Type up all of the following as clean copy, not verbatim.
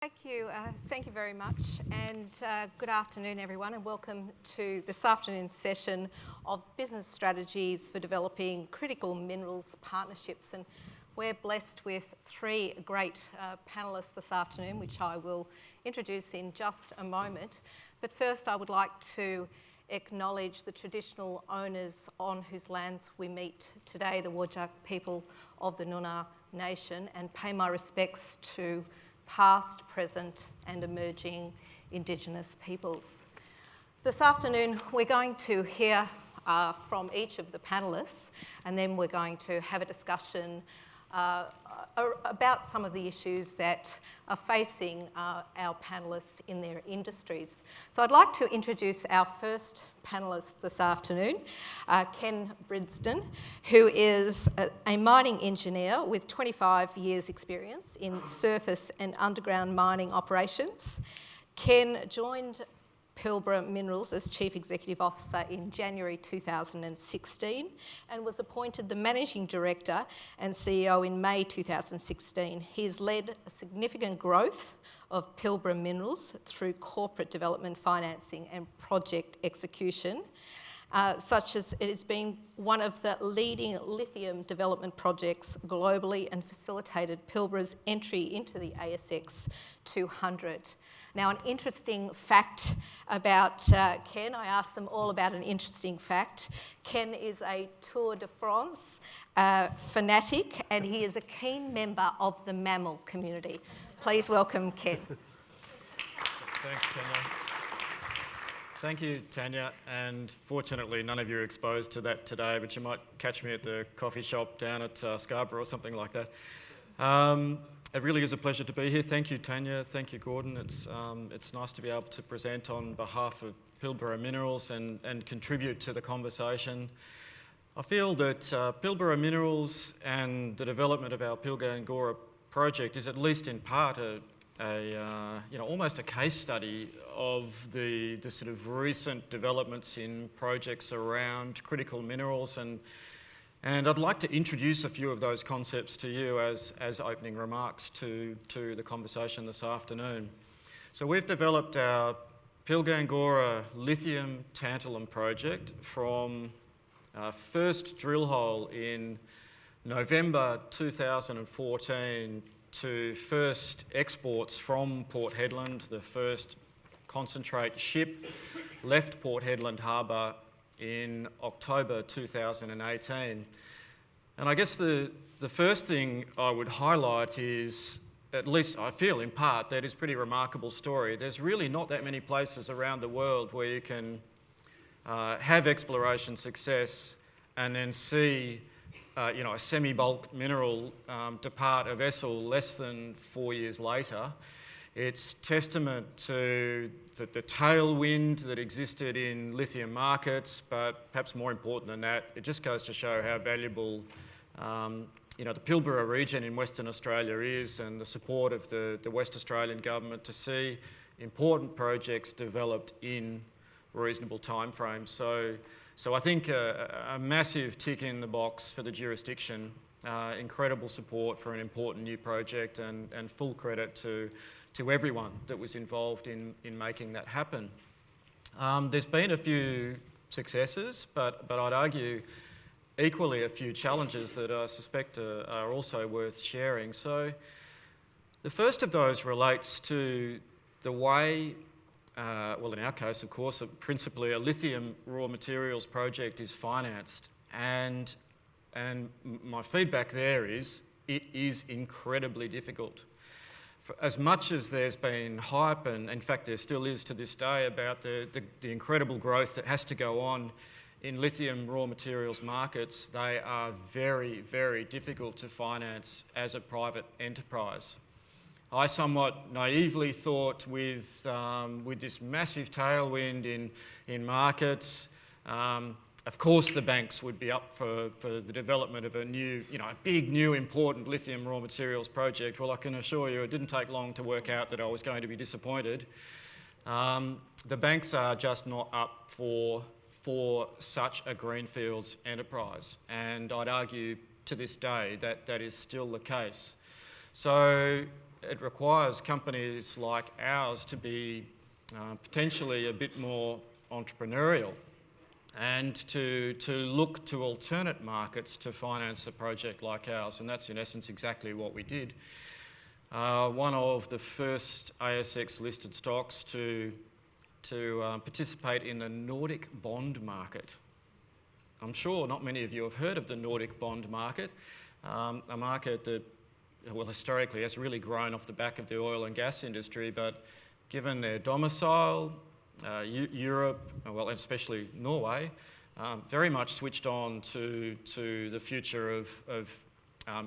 Thank you very much, and good afternoon everyone, and welcome to this afternoon's session of business strategies for developing critical minerals partnerships. And we're blessed with three great panellists this afternoon, which I will introduce in just a moment. But first I would like to acknowledge the traditional owners on whose lands we meet today, the Whadjuk people of the Noongar Nation, and pay my respects to past, present and emerging Indigenous peoples. This afternoon we're going to hear from each of the panellists, and then we're going to have a discussion about some of the issues that are facing our panellists in their industries. So I'd like to introduce our first panellist this afternoon, Ken Brinsden, who is a mining engineer with 25 years experience in surface and underground mining operations. Ken joined Pilbara Minerals as Chief Executive Officer in January 2016 and was appointed the Managing Director and CEO in May 2016. He has led a significant growth of Pilbara Minerals through corporate development financing and project execution, such as it has been one of the leading lithium development projects globally and facilitated Pilbara's entry into the ASX 200. Now, an interesting fact about Ken, I asked them all about an interesting fact. Ken is a Tour de France fanatic, and he is a keen member of the mammal community. Please welcome Ken. Thanks, Tania. Thank you, Tania, and fortunately none of you are exposed to that today, but you might catch me at the coffee shop down at Scarborough or something like that. It really is a pleasure to be here. Thank you, Tania. Thank you, Gordon. It's nice to be able to present on behalf of Pilbara Minerals and contribute to the conversation. I feel that Pilbara Minerals and the development of our Pilbara project is at least in part almost a case study of the sort of recent developments in projects around critical minerals, and I'd like to introduce a few of those concepts to you as opening remarks to the conversation this afternoon. So we've developed our Pilbara lithium tantalum project from our first drill hole in November 2014 to first exports from Port Hedland. The first concentrate ship left Port Hedland Harbour in October 2018. And I guess the first thing I would highlight is, at least I feel in part, that is a pretty remarkable story. There's really not that many places around the world where you can have exploration success and then see a semi-bulk mineral depart a vessel less than 4 years later. It's testament to the tailwind that existed in lithium markets, but perhaps more important than that, it just goes to show how valuable the Pilbara region in Western Australia is, and the support of the West Australian government to see important projects developed in reasonable timeframes. So I think a massive tick in the box for the jurisdiction, incredible support for an important new project, and full credit to everyone that was involved in making that happen. There's been a few successes, but I'd argue equally a few challenges that I suspect are also worth sharing. So the first of those relates to the way, in our case, of course, principally a lithium raw materials project is financed. And my feedback there is it is incredibly difficult. As much as there's been hype, and in fact there still is to this day, about the incredible growth that has to go on in lithium raw materials markets, they are very, very difficult to finance as a private enterprise. I somewhat naively thought with this massive tailwind in markets, of course the banks would be up for the development of a new, a big new important lithium raw materials project. Well, I can assure you it didn't take long to work out that I was going to be disappointed. The banks are just not up for such a greenfields enterprise, and I'd argue to this day that is still the case. So it requires companies like ours to be potentially a bit more entrepreneurial and to look to alternate markets to finance a project like ours, and that's in essence exactly what we did. One of the first ASX listed stocks to participate in the Nordic bond market. I'm sure not many of you have heard of the Nordic bond market, a market that, well, historically has really grown off the back of the oil and gas industry, but given their domicile, Europe, well, especially Norway, very much switched on to the future of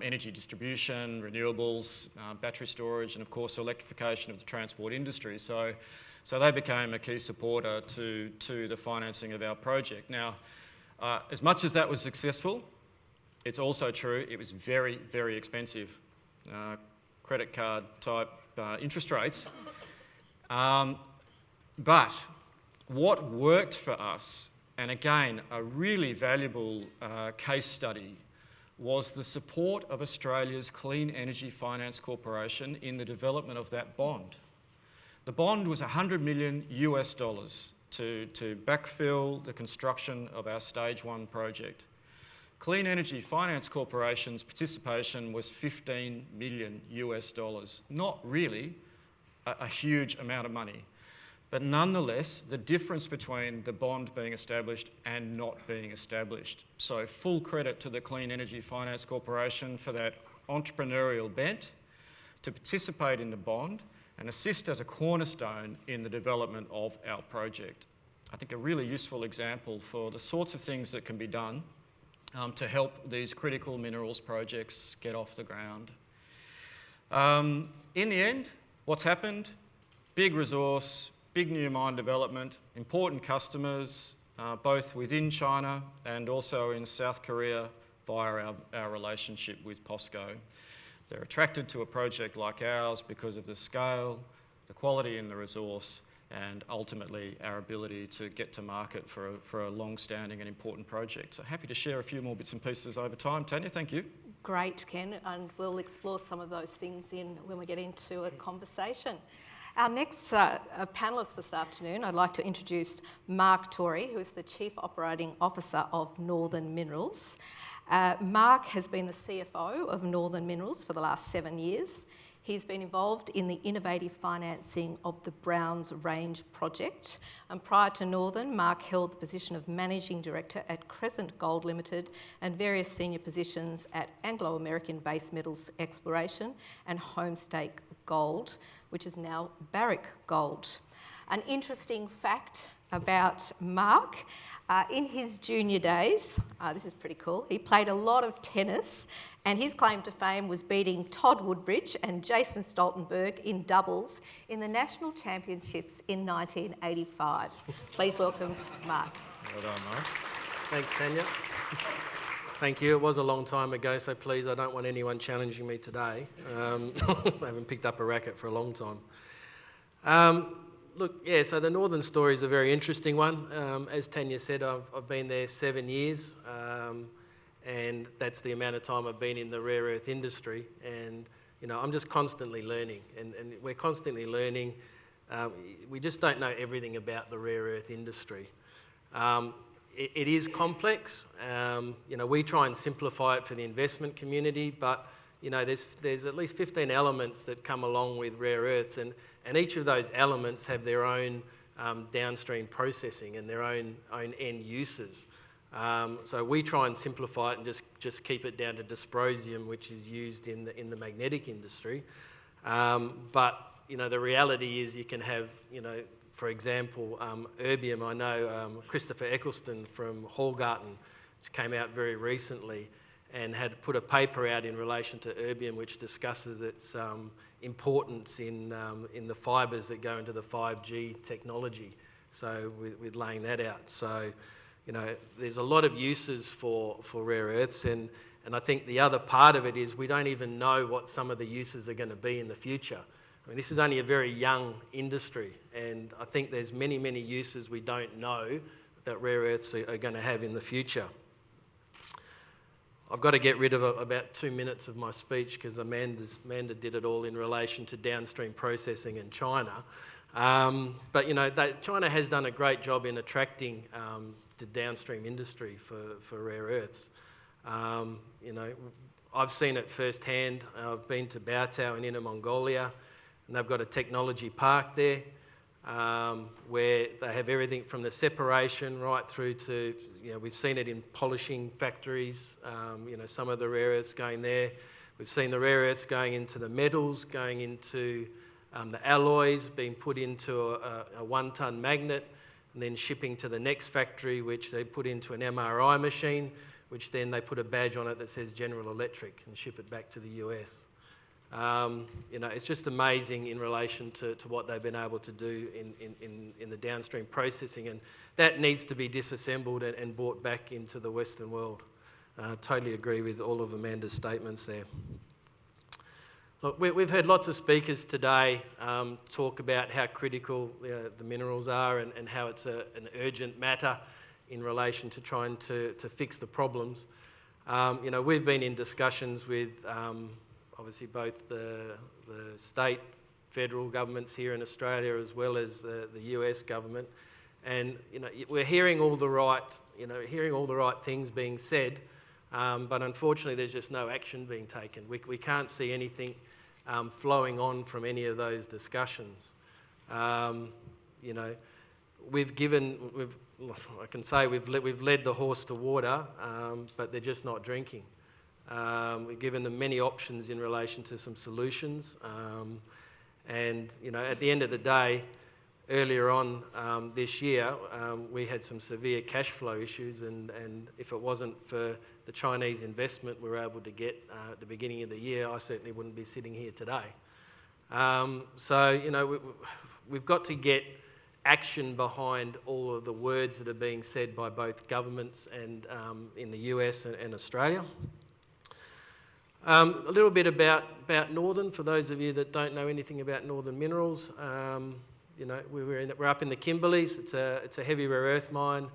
energy distribution, renewables, battery storage, and of course electrification of the transport industry. So they became a key supporter to the financing of our project. Now, as much as that was successful, it's also true it was very, very expensive. Credit card type interest rates. But what worked for us, and again, a really valuable case study, was the support of Australia's Clean Energy Finance Corporation in the development of that bond. The bond was $100 million to backfill the construction of our Stage 1 project. Clean Energy Finance Corporation's participation was $15 million. Not really a huge amount of money. But nonetheless, the difference between the bond being established and not being established. So full credit to the Clean Energy Finance Corporation for that entrepreneurial bent to participate in the bond and assist as a cornerstone in the development of our project. I think a really useful example for the sorts of things that can be done to help these critical minerals projects get off the ground. In the end, what's happened? Big resource, big new mine development, important customers, both within China and also in South Korea via our relationship with POSCO. They're attracted to a project like ours because of the scale, the quality in the resource, and ultimately our ability to get to market for a long-standing and important project. So happy to share a few more bits and pieces over time. Tania, thank you. Great, Ken, and we'll explore some of those things when we get into a conversation. Our next panellist this afternoon, I'd like to introduce Mark Tory, who is the Chief Operating Officer of Northern Minerals. Mark has been the CFO of Northern Minerals for the last 7 years. He's been involved in the innovative financing of the Browns Range project. And prior to Northern, Mark held the position of Managing Director at Crescent Gold Limited and various senior positions at Anglo American Base Metals Exploration and Homestake Gold, which is now Barrick Gold. An interesting fact about Mark, in his junior days, this is pretty cool, he played a lot of tennis, and his claim to fame was beating Todd Woodbridge and Jason Stoltenberg in doubles in the National Championships in 1985. Please welcome Mark. Well done, Mark. Thanks, Tania. Thank you. It was a long time ago, so please, I don't want anyone challenging me today. I haven't picked up a racket for a long time. So the Northern story is a very interesting one. As Tania said, I've been there 7 years, and that's the amount of time I've been in the rare earth industry. And, I'm just constantly learning, and we're constantly learning. We just don't know everything about the rare earth industry. It is complex. We try and simplify it for the investment community, but there's at least 15 elements that come along with rare earths, and each of those elements have their own downstream processing and their own end uses. So we try and simplify it and just keep it down to dysprosium, which is used in the magnetic industry. But the reality is you can have for example, erbium. I know Christopher Eccleston from Hallgarten, which came out very recently, and had put a paper out in relation to erbium, which discusses its importance in the fibres that go into the 5G technology. So with laying that out, so there's a lot of uses for rare earths, and I think the other part of it is we don't even know what some of the uses are going to be in the future. I mean, this is only a very young industry, and I think there's many, many uses we don't know that rare earths are going to have in the future. I've got to get rid of about 2 minutes of my speech because Amanda did it all in relation to downstream processing in China. But China has done a great job in attracting the downstream industry for rare earths. I've seen it firsthand. I've been to Baotao in Inner Mongolia, and they've got a technology park there where they have everything from the separation right through to, we've seen it in polishing factories, some of the rare earths going there. We've seen the rare earths going into the metals, going into the alloys, being put into a 1 tonne magnet, and then shipping to the next factory, which they put into an MRI machine, which then they put a badge on it that says General Electric and ship it back to the US. It's just amazing in relation to what they've been able to do in the downstream processing, and that needs to be disassembled and brought back into the Western world. Totally agree with all of Amanda's statements there. Look, we've heard lots of speakers today talk about how critical the minerals are and how it's an urgent matter in relation to trying to fix the problems. We've been in discussions with obviously both the state, federal governments here in Australia as well as the US government, and we're hearing all the right things being said, but unfortunately there's just no action being taken. We can't see anything flowing on from any of those discussions. I can say we've led the horse to water, but they're just not drinking. We've given them many options in relation to some solutions, and at the end of the day, earlier on this year, we had some severe cash flow issues, and if it wasn't for the Chinese investment we were able to get at the beginning of the year, I certainly wouldn't be sitting here today. We've got to get action behind all of the words that are being said by both governments and in the US and Australia. A little bit about Northern, for those of you that don't know anything about Northern Minerals. We're up in the Kimberleys. It's a heavy rare earth mine.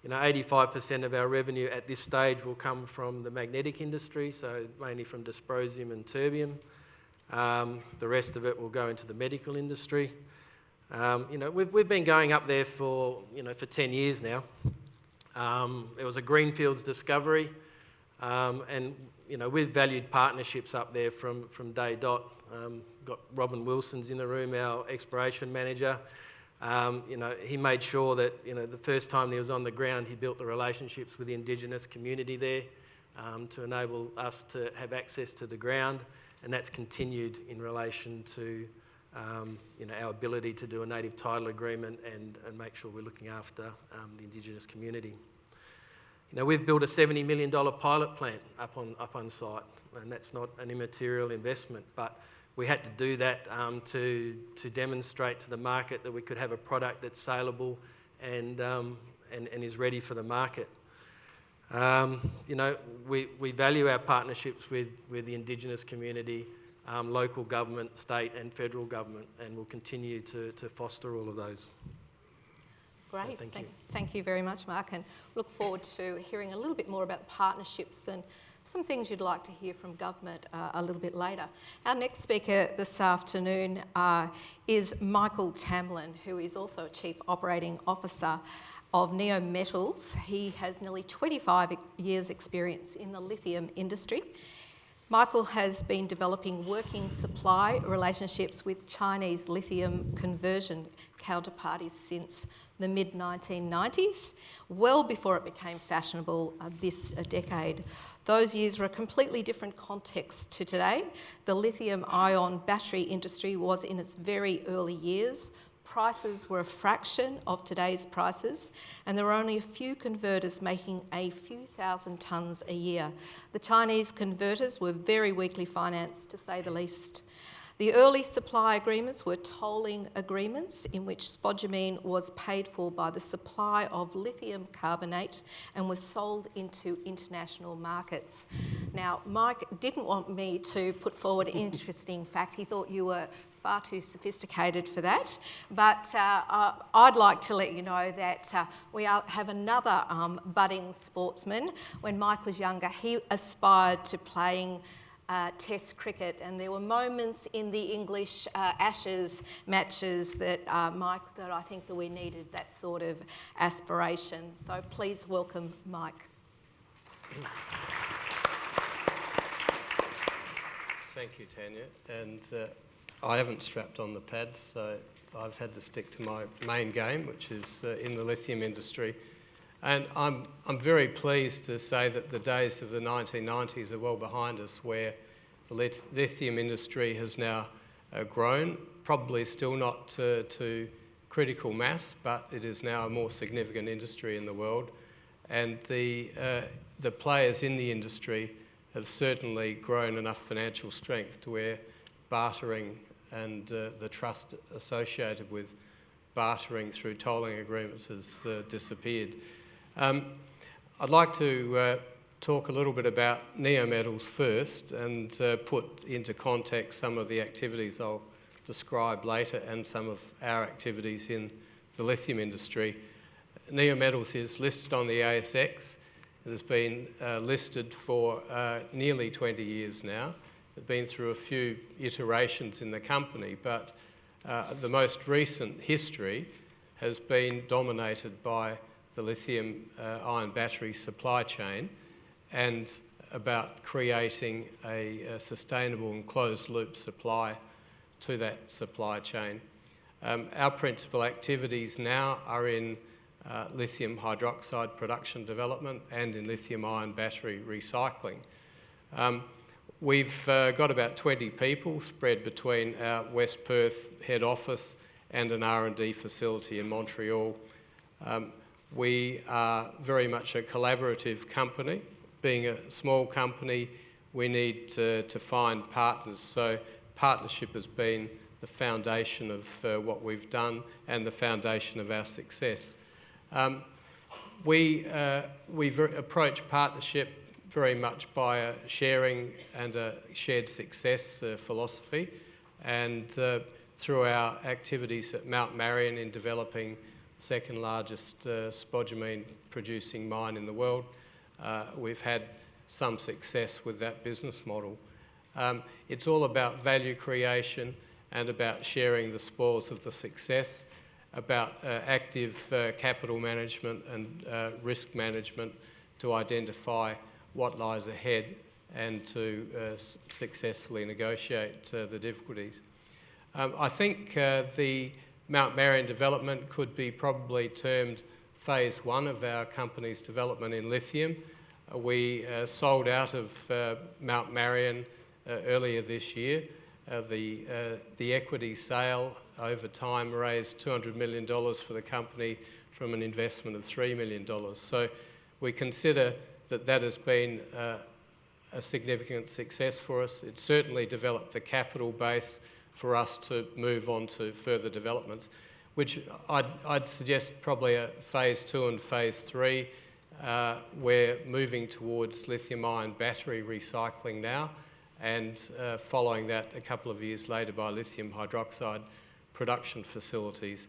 85% of our revenue at this stage will come from the magnetic industry, so mainly from dysprosium and terbium. The rest of it will go into the medical industry. We've been going up there for 10 years now. It was a greenfields discovery, and we've valued partnerships up there from day dot. Got Robin Wilson's in the room, our exploration manager. He made sure that the first time he was on the ground, he built the relationships with the Indigenous community there to enable us to have access to the ground, and that's continued in relation to our ability to do a native title agreement and make sure we're looking after the Indigenous community. We've built a $70 million pilot plant up on site, and that's not an immaterial investment, but we had to do that to demonstrate to the market that we could have a product that's saleable and is ready for the market. We value our partnerships with the Indigenous community, local government, state and federal government, and we'll continue to foster all of those. Great, So thank you very much, Mark, and look forward to hearing a little bit more about partnerships and some things you'd like to hear from government a little bit later. Our next speaker this afternoon is Michael Tamlin, who is also a Chief Operating Officer of Neometals. He has nearly 25 years' experience in the lithium industry. Michael has been developing working supply relationships with Chinese lithium conversion counterparties since the mid-1990s, well before it became fashionable this decade. Those years were a completely different context to today. The lithium-ion battery industry was in its very early years. Prices were a fraction of today's prices, and there were only a few converters making a few thousand tonnes a year. The Chinese converters were very weakly financed, to say the least. The early supply agreements were tolling agreements in which spodumene was paid for by the supply of lithium carbonate and was sold into international markets. Now, Mike didn't want me to put forward an interesting fact. He thought you were far too sophisticated for that. But I'd like to let you know that we have another budding sportsman. When Mike was younger, he aspired to playing Test cricket, and there were moments in the English Ashes matches that, Mike, that I think that we needed that sort of aspiration. So please welcome Mike. Thank you, Tania. And I haven't strapped on the pads, so I've had to stick to my main game, which is in the lithium industry. And I'm very pleased to say that the days of the 1990s are well behind us, where the lithium industry has now grown, probably still not to critical mass, but it is now a more significant industry in the world. And the players in the industry have certainly grown enough financial strength to where bartering and the trust associated with bartering through tolling agreements has disappeared. I'd like to talk a little bit about Neometals first and put into context some of the activities I'll describe later and some of our activities in the lithium industry. Neometals is listed on the ASX. It has been listed for nearly 20 years now. It's been through a few iterations in the company, but the most recent history has been dominated by the lithium-ion battery supply chain and about creating a sustainable and closed-loop supply to that supply chain. Our principal activities now are in lithium hydroxide production development and in lithium-ion battery recycling. We've got about 20 people spread between our West Perth head office and an R&D facility in Montreal. We are very much a collaborative company. Being a small company, we need to find partners. So partnership has been the foundation of what we've done and the foundation of our success. We approach partnership very much by a sharing and a shared success philosophy, and through our activities at Mount Marion in developing the second largest spodumene producing mine in the world, we've had some success with that business model. It's all about value creation and about sharing the spoils of the success, about active capital management and risk management to identify what lies ahead and to successfully negotiate the difficulties. I think the Mount Marion development could be probably termed phase one of our company's development in lithium. We sold out of Mount Marion earlier this year. The equity sale over time raised $200 million for the company from an investment of $3 million. So we consider that has been a significant success for us. It certainly developed the capital base for us to move on to further developments, which I'd suggest probably a phase two and phase three. We're moving towards lithium-ion battery recycling now, and following that a couple of years later by lithium hydroxide production facilities.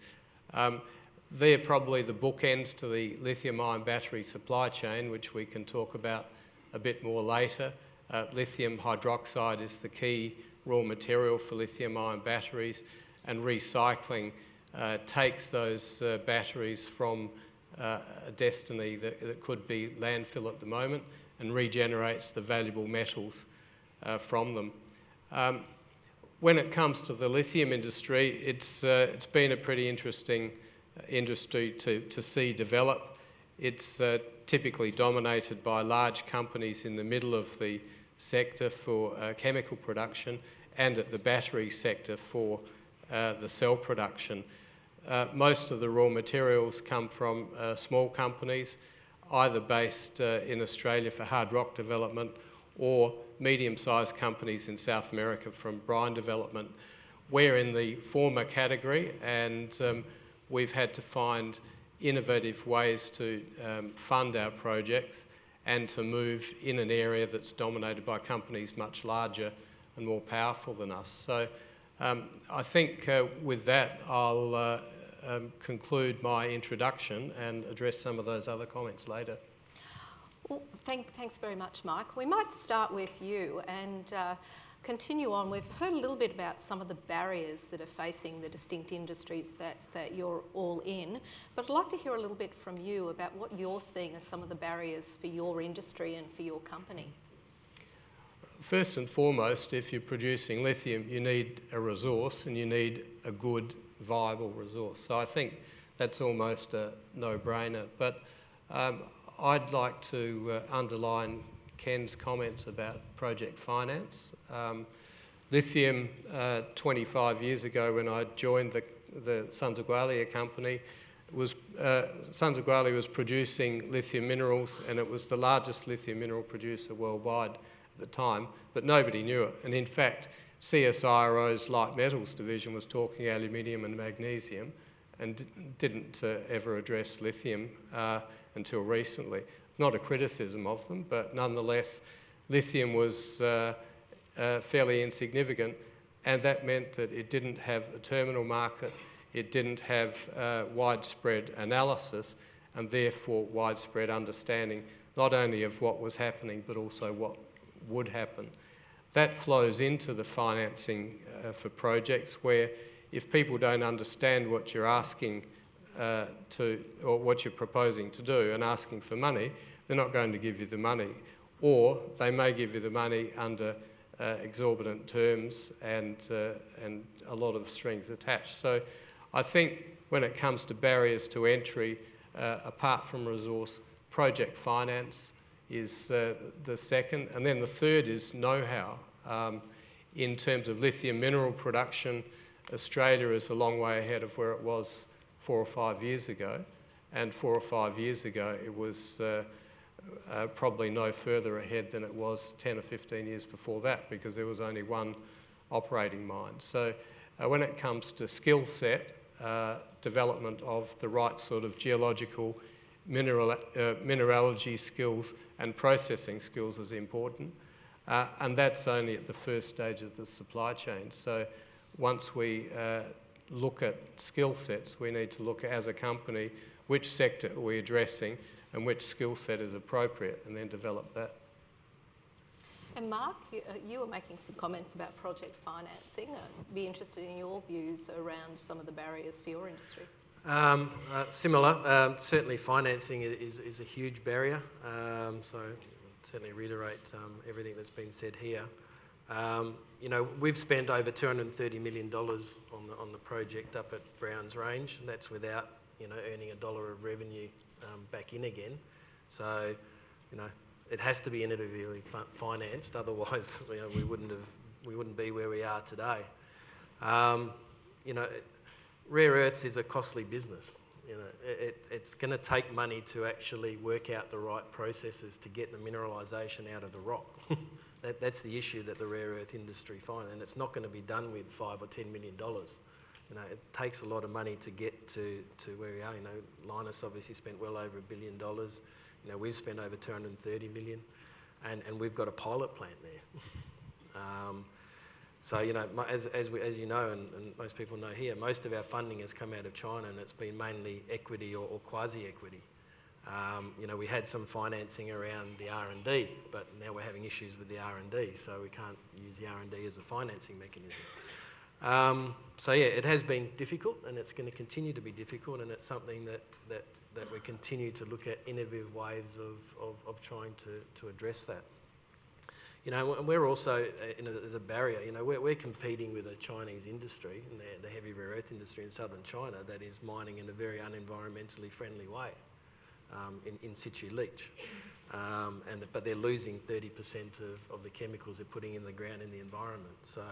They're probably the bookends to the lithium-ion battery supply chain, which we can talk about a bit more later. Lithium hydroxide is the key raw material for lithium-ion batteries, and recycling takes those batteries from a destiny that could be landfill at the moment and regenerates the valuable metals from them. When it comes to the lithium industry, it's been a pretty interesting industry to see develop. It's typically dominated by large companies in the middle of the sector for chemical production and at the battery sector for the cell production. Most of the raw materials come from small companies, either based in Australia for hard rock development or medium-sized companies in South America from brine development. We're in the former category, and we've had to find innovative ways to fund our projects and to move in an area that's dominated by companies much larger and more powerful than us. So I think with that, I'll conclude my introduction and address some of those other comments later. Well, thanks very much, Mike. We might start with you and continue on. We've heard a little bit about some of the barriers that are facing the distinct industries that you're all in, but I'd like to hear a little bit from you about what you're seeing as some of the barriers for your industry and for your company. First and foremost, if you're producing lithium, you need a resource and you need a good, viable resource. So I think that's almost a no-brainer. But I'd like to underline Ken's comments about project finance. Lithium, 25 years ago when I joined the Sons of Gwalia company, Sons of Gwalia was producing lithium minerals, and it was the largest lithium mineral producer worldwide at the time, but nobody knew it. And in fact, CSIRO's light metals division was talking aluminium and magnesium and didn't ever address lithium until recently. Not a criticism of them, but nonetheless, lithium was fairly insignificant, and that meant that it didn't have a terminal market, it didn't have widespread analysis, and therefore widespread understanding, not only of what was happening, but also what would happen. That flows into the financing for projects where if people don't understand what you're asking or what you're proposing to do and asking for money, they're not going to give you the money. Or they may give you the money under exorbitant terms and a lot of strings attached. So I think when it comes to barriers to entry, apart from resource, project finance is the second. And then the third is know-how. In terms of lithium mineral production, Australia is a long way ahead of where it was 4 or 5 years ago. And 4 or 5 years ago, it was probably no further ahead than it was 10 or 15 years before that, because there was only one operating mine. So when it comes to skill set, development of the right sort of geological mineralogy skills and processing skills is important. And that's only at the first stage of the supply chain. So once we look at skill sets, we need to look at, as a company, which sector are we addressing and which skill set is appropriate, and then develop that. And Mark, you were making some comments about project financing. I'd be interested in your views around some of the barriers for your industry. Similar. Certainly financing is a huge barrier. So certainly reiterate everything that's been said here. You know, we've spent over $230 million on the project up at Browns Range, and that's without, you know, earning $1 of revenue back in again. So, you know, it has to be innovatively financed, otherwise, you know, we wouldn't be where we are today. You know, rare earths is a costly business. You know, it's going to take money to actually work out the right processes to get the mineralisation out of the rock. That's the issue that the rare earth industry finds, and it's not going to be done with $5 or $10 million. You know, it takes a lot of money to get to where we are. You know, Linus obviously spent well over $1 billion. You know, we've spent over 230 million, and we've got a pilot plant there. So, you know, as you know, and most people know here, most of our funding has come out of China, and it's been mainly equity or quasi-equity. You know, we had some financing around the R&D, but now we're having issues with the R&D, so we can't use the R&D as a financing mechanism. So yeah, it has been difficult, and it's going to continue to be difficult, and it's something that we continue to look at innovative ways of trying to address that. You know, and we're also, as a barrier, you know, we're competing with a Chinese industry, and the heavy rare earth industry in southern China, that is mining in a very unenvironmentally friendly way, in situ leach. But they're losing 30% of the chemicals they're putting in the ground in the environment. So,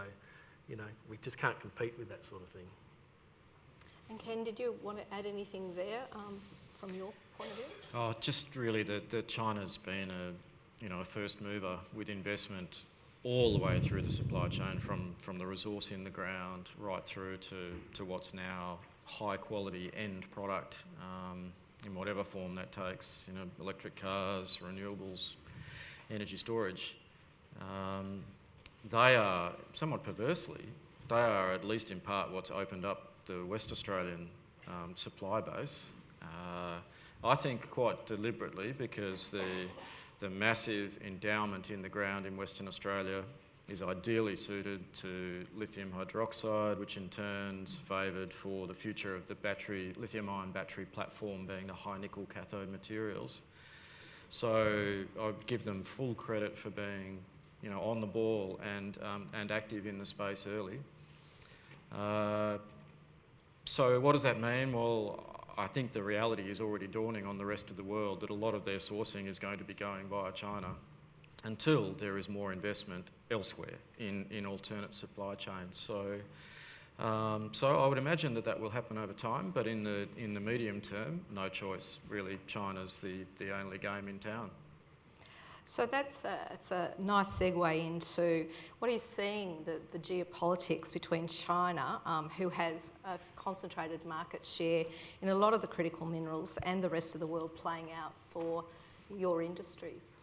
you know, we just can't compete with that sort of thing. And Ken, did you want to add anything there from your point of view? Oh, just really that China's been a first mover with investment all the way through the supply chain, from the resource in the ground right through to what's now high quality end product, in whatever form that takes, you know, electric cars, renewables, energy storage. They are somewhat perversely they are, at least in part, what's opened up the West Australian supply base. I think quite deliberately, because the massive endowment in the ground in Western Australia is ideally suited to lithium hydroxide, which in turn's favoured for the future of the lithium-ion battery platform being the high nickel cathode materials. So I'd give them full credit for being, on the ball and active in the space early. So what does that mean? Well, I think the reality is already dawning on the rest of the world that a lot of their sourcing is going to be going via China until there is more investment elsewhere in alternate supply chains. So I would imagine that will happen over time, but in the medium term, no choice. Really, China's the only game in town. So it's a nice segue into what are you seeing the geopolitics between China, who has a concentrated market share in a lot of the critical minerals, and the rest of the world playing out for your industries?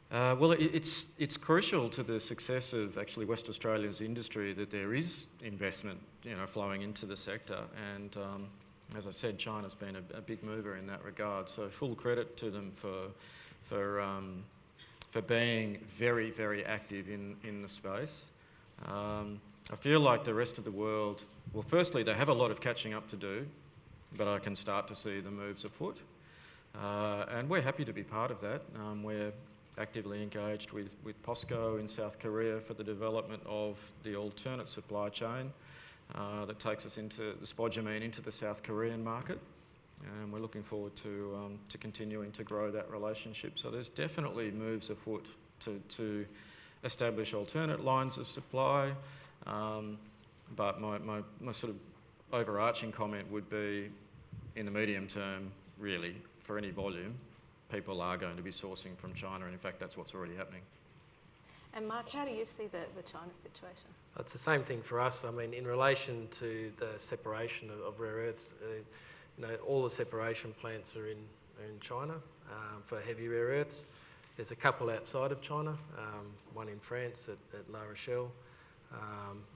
Well, it's crucial to the success of actually West Australia's industry that there is investment, flowing into the sector. And as I said, China's been a big mover in that regard. So full credit to them for being very, very active in the space. I feel like the rest of the world, well, firstly, they have a lot of catching up to do, but I can start to see the moves afoot. And we're happy to be part of that. We're actively engaged with POSCO in South Korea for the development of the alternate supply chain that takes us into the spodumene into the South Korean market. And we're looking forward to continuing to grow that relationship. So there's definitely moves afoot to establish alternate lines of supply. But my sort of overarching comment would be, in the medium term, really, for any volume, people are going to be sourcing from China, and in fact that's what's already happening. And Mark, how do you see the China situation? It's the same thing for us. I mean, in relation to the separation of rare earths, all the separation plants are in China for heavy rare earths. There's a couple outside of China, one in France at La Rochelle,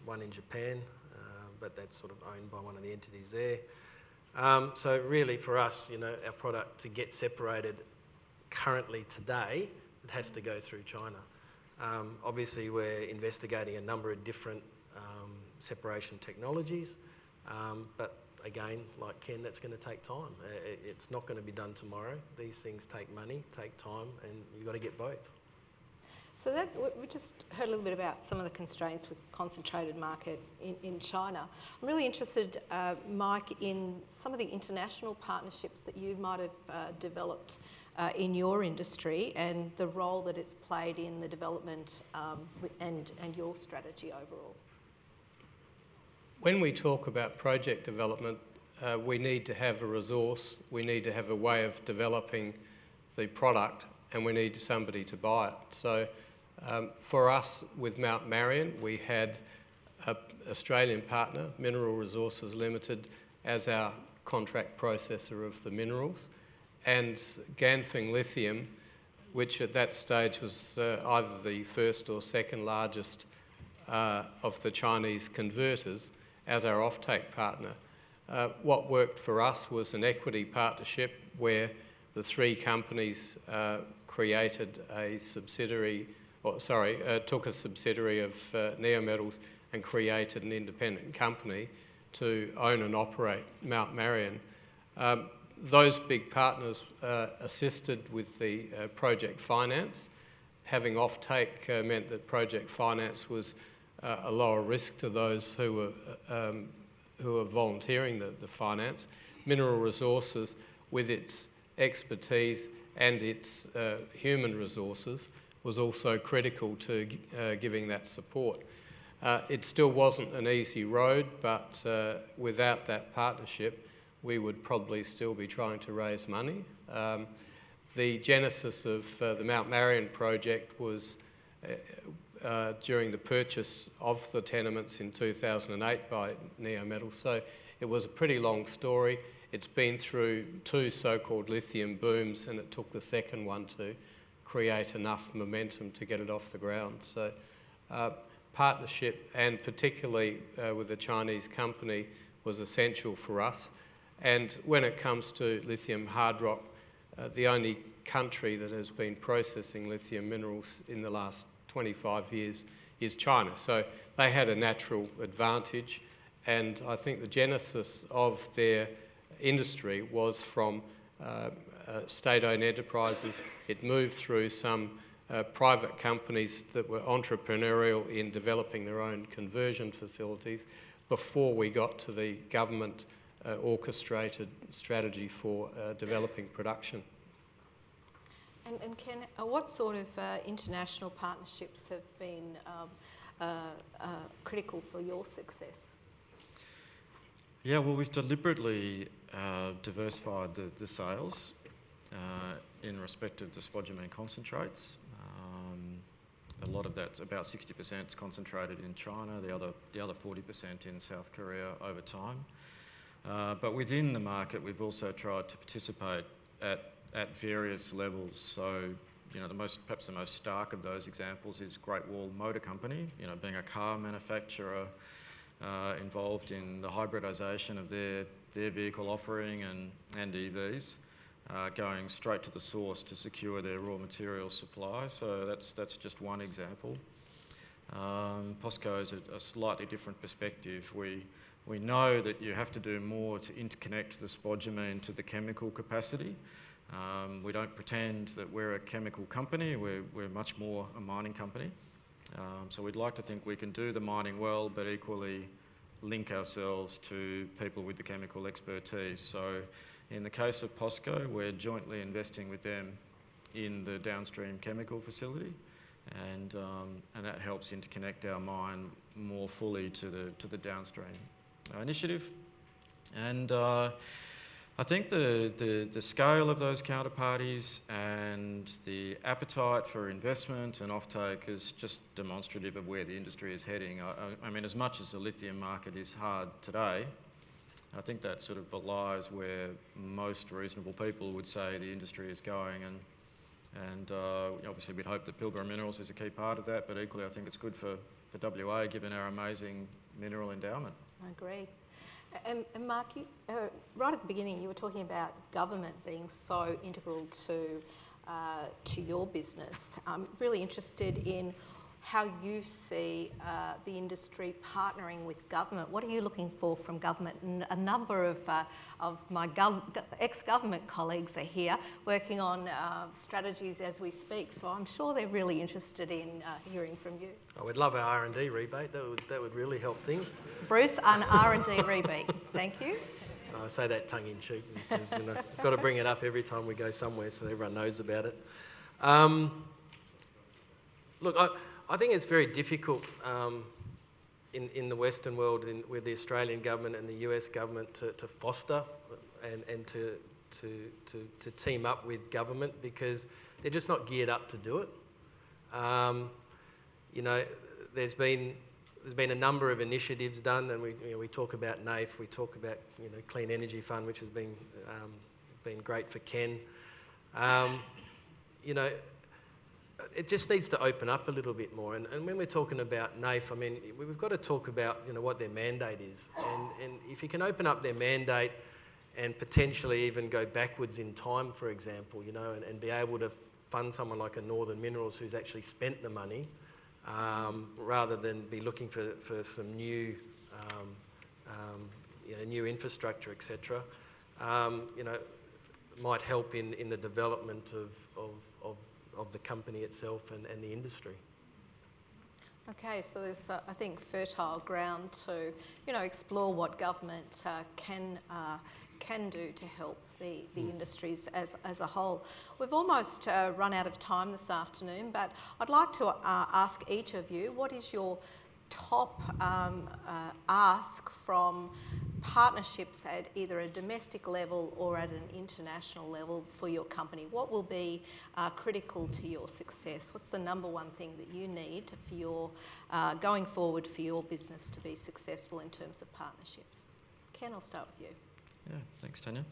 one in Japan, but that's sort of owned by one of the entities there. So really for us, our product to get separated currently today, it has to go through China. Obviously we're investigating a number of different separation technologies, but again, like Ken, that's going to take time. It's not going to be done tomorrow. These things take money, take time, and you've got to get both. So we just heard a little bit about some of the constraints with concentrated market in China. I'm really interested, Mike, in some of the international partnerships that you might have developed in your industry, and the role that it's played in the development and your strategy overall. When we talk about project development, we need to have a resource, we need to have a way of developing the product, and we need somebody to buy it. So for us with Mount Marion, we had an Australian partner, Mineral Resources Limited, as our contract processor of the minerals, and Ganfeng Lithium, which at that stage was either the first or second largest of the Chinese converters, as our offtake partner. What worked for us was an equity partnership where the three companies created a subsidiary, took a subsidiary of Neometals and created an independent company to own and operate Mount Marion. Those big partners assisted with the project finance. Having offtake meant that project finance was a lower risk to those who were volunteering the finance. Mineral Resources, with its expertise and its human resources, was also critical to giving that support. It still wasn't an easy road, but without that partnership, we would probably still be trying to raise money. The genesis of the Mount Marion project was during the purchase of the tenements in 2008 by Neometals. So it was a pretty long story. It's been through two so-called lithium booms, and it took the second one to create enough momentum to get it off the ground. So, partnership, and particularly with a Chinese company, was essential for us. And when it comes to lithium hard rock, the only country that has been processing lithium minerals in the last 25 years is China. So they had a natural advantage, and I think the genesis of their industry was from state-owned enterprises. It moved through some private companies that were entrepreneurial in developing their own conversion facilities before we got to the government orchestrated strategy for developing production. And Ken, what sort of international partnerships have been critical for your success? Yeah, well, we've deliberately diversified the sales in respect of the spodumene concentrates. A lot of that's about 60% is concentrated in China, the other 40% in South Korea over time. But within the market, we've also tried to participate at various levels. So, you know, perhaps the most stark of those examples is Great Wall Motor Company, you know, being a car manufacturer involved in the hybridisation of their vehicle offering and EVs, going straight to the source to secure their raw material supply. So that's just one example. POSCO is a slightly different perspective. We know that you have to do more to interconnect the spodumene to the chemical capacity. We don't pretend that we're a chemical company, we're much more a mining company. So we'd like to think we can do the mining well, but equally link ourselves to people with the chemical expertise. So in the case of POSCO, we're jointly investing with them in the downstream chemical facility, and that helps interconnect our mine more fully to the downstream initiative. And I think the scale of those counterparties and the appetite for investment and offtake is just demonstrative of where the industry is heading. I mean, as much as the lithium market is hard today, I think that sort of belies where most reasonable people would say the industry is going. And obviously we'd hope that Pilbara Minerals is a key part of that, but equally I think it's good for WA given our amazing mineral endowment. I agree. And Mark, right at the beginning you were talking about government being so integral to your business. I'm really interested in how you see the industry partnering with government. What are you looking for from government? And a number of my ex-government colleagues are here working on strategies as we speak, so I'm sure they're really interested in hearing from you. Oh, we'd love our R&D rebate. That would really help things. Bruce, an R&D rebate. Thank you. I say that tongue-in-cheek because, you know, got to bring it up every time we go somewhere so everyone knows about it. Look, I think it's very difficult in the Western world with the Australian government and the US government to foster and to team up with government because they're just not geared up to do it. You know, there's been a number of initiatives done, and we talk about NAIF, we talk about Clean Energy Fund, which has been great for Ken. You know, it just needs to open up a little bit more. And when we're talking about NAIF, I mean, we've got to talk about what their mandate is. And if you can open up their mandate and potentially even go backwards in time, for example, and be able to fund someone like a Northern Minerals who's actually spent the money, rather than be looking for some new, new infrastructure, etc. Might help in the development of the company itself and the industry. Okay, so there's, I think, fertile ground to, explore what government can do to help the industries as a whole. We've almost run out of time this afternoon, but I'd like to ask each of you, what is your top ask from partnerships at either a domestic level or at an international level for your company? What will be critical to your success? What's the number one thing that you need for your going forward for your business to be successful in terms of partnerships? Ken, I'll start with you. Yeah, thanks, Tania.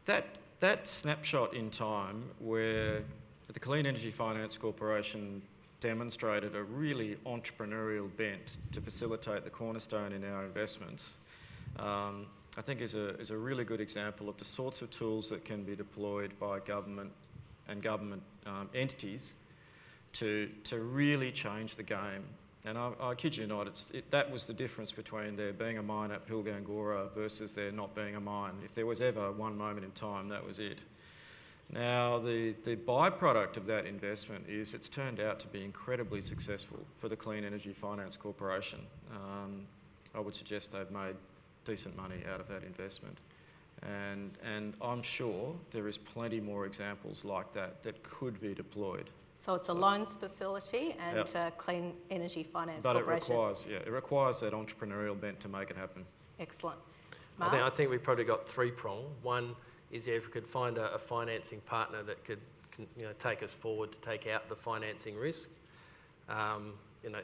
That snapshot in time where the Clean Energy Finance Corporation demonstrated a really entrepreneurial bent to facilitate the cornerstone in our investments, I think is a really good example of the sorts of tools that can be deployed by government and government entities to really change the game. And I kid you not, that was the difference between there being a mine at Pilbara versus there not being a mine. If there was ever one moment in time, that was it. Now, the byproduct of that investment is it's turned out to be incredibly successful for the Clean Energy Finance Corporation. I would suggest they've made decent money out of that investment. And I'm sure there is plenty more examples like that that could be deployed. So it's a loans facility and Clean Energy Finance Corporation. But it requires that entrepreneurial bent to make it happen. Excellent. Mark? I think we've probably got three-prong. One is if we could find a financing partner that could take us forward to take out the financing risk.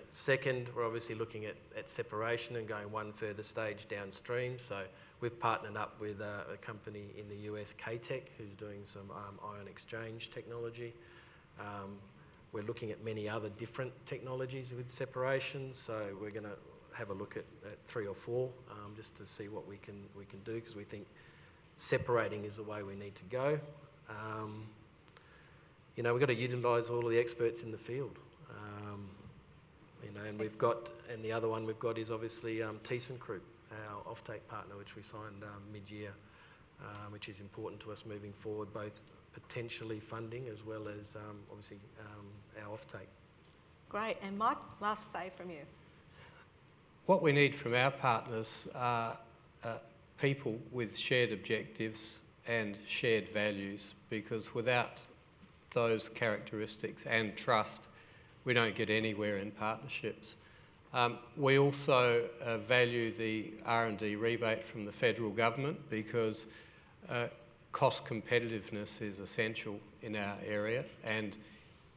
Second, we're obviously looking at separation and going one further stage downstream. So we've partnered up with a company in the US, K-Tech, who's doing some ion exchange technology. We're looking at many other different technologies with separation, so we're going to have a look at 3 or 4 just to see what we can do, because we think separating is the way we need to go. We've got to utilise all of the experts in the field. And we've got, and the other one we've got is obviously ThyssenKrupp, our offtake partner, which we signed mid-year, which is important to us moving forward, both potentially funding as well as obviously our offtake. Great. And Mike, last say from you. What we need from our partners are people with shared objectives and shared values, because without those characteristics and trust, we don't get anywhere in partnerships. We also value the R&D rebate from the federal government, because cost competitiveness is essential in our area, and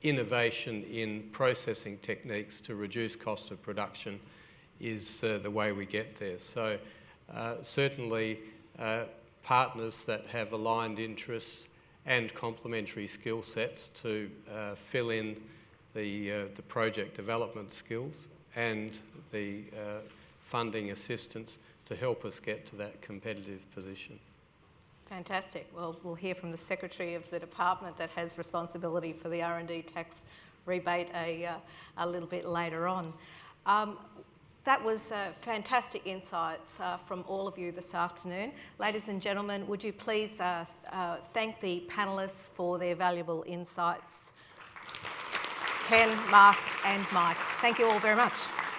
innovation in processing techniques to reduce cost of production is the way we get there. So certainly partners that have aligned interests and complementary skill sets to fill in the project development skills and the funding assistance to help us get to that competitive position. Fantastic. Well, we'll hear from the Secretary of the Department that has responsibility for the R&D tax rebate a little bit later on. That was fantastic insights from all of you this afternoon. Ladies and gentlemen, would you please thank the panellists for their valuable insights. Ken, Mark and Mike, thank you all very much.